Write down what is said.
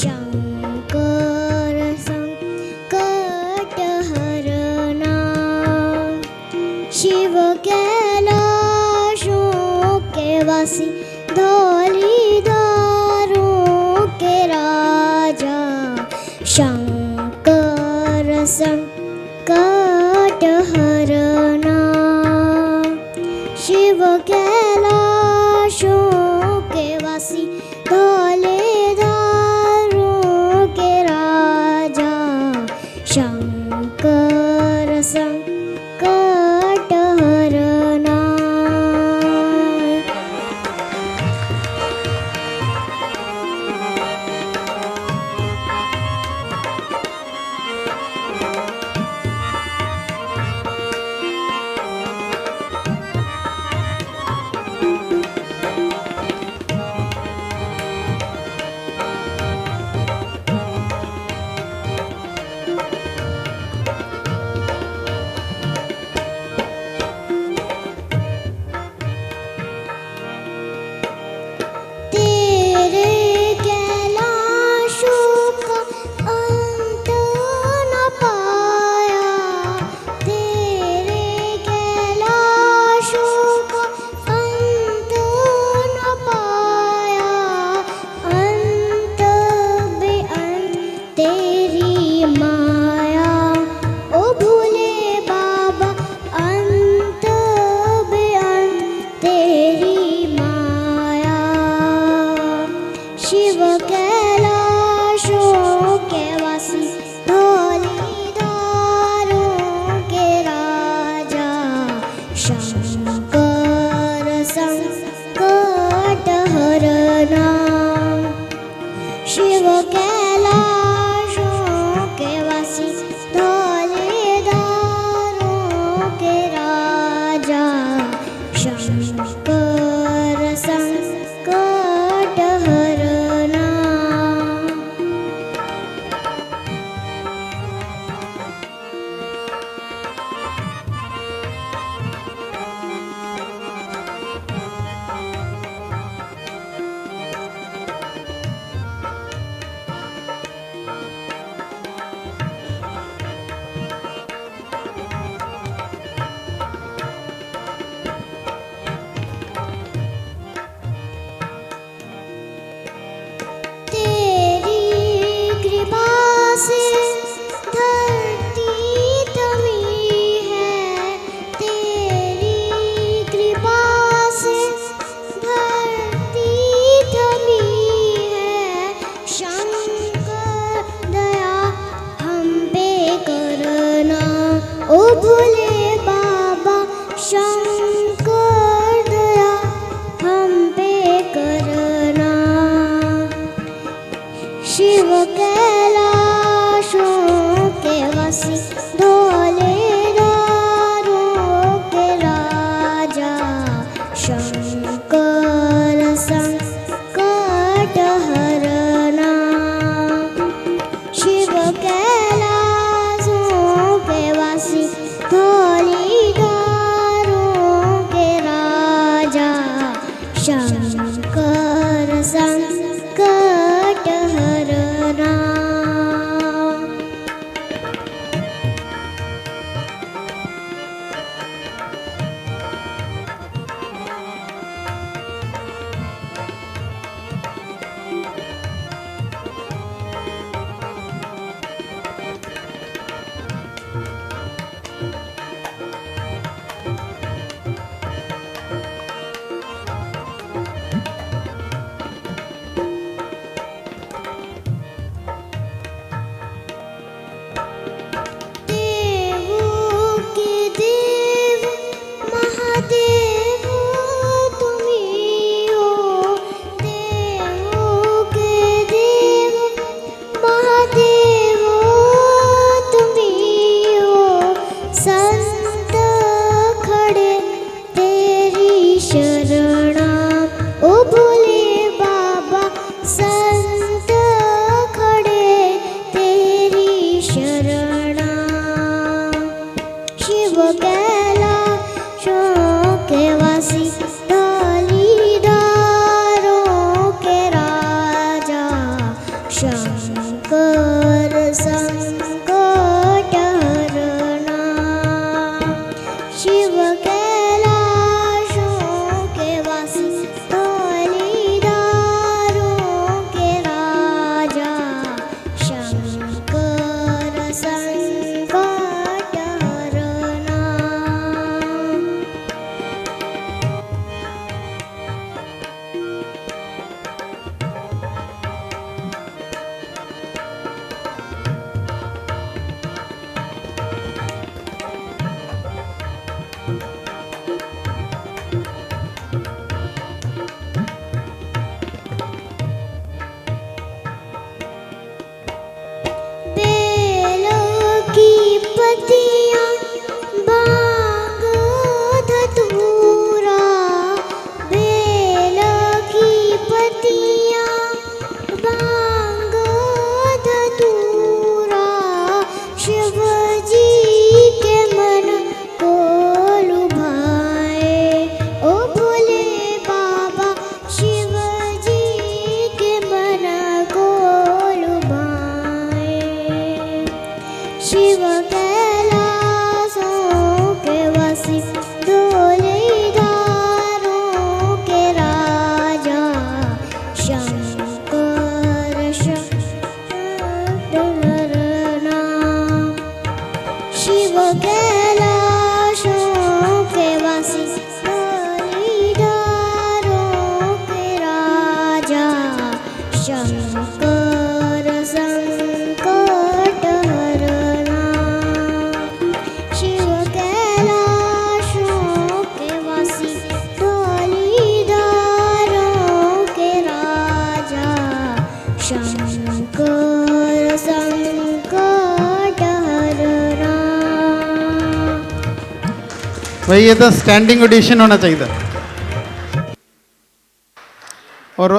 शंकर संकटहरणा शिव कैलाशों के वासी धौलीधारों के राजा शंकर संकटहरणा शिव कैलाशों के वासी धौलीधारों के राजा शंकर संकटहरणा शिव कैलाशों के वासी धौलीधारों के राजा शंकर संकटहरणा शिव कैलाशों के वासी धौलीधारों के राजा शंकर संकटहरणा ओ भोले बाबा शंकर दया हम पे करना शिव कैलाशों के वासी धौलीधारों के राजा शंकर संकटहरणा शिव कैलाशों के वासी धौलीधारों के राजा शंकर संकटहरणा शंकर संकट हरना शिव कैलाशों के वासी धौलीधारों के राजा शंकर संकट हरना बेल की पत्तियां भांग धतूरा बेल की पत्तियां भांग धतूरा शिव जी के मन को लुभाए ओ भोले बाबा शिव जी के मन को लुभाए शिव कैलाशों के वासी धौलीधारों के राजा शंकर हरना शिव कैलाशों के वासी धौलीधारों के राजा शंकर संकट हरना शिव कैलाशों के वासी धौलीधारों के राजा शंकर संकट हरना भाई ये तो स्टैंडिंग ऑडिशन होना चाहिए था। और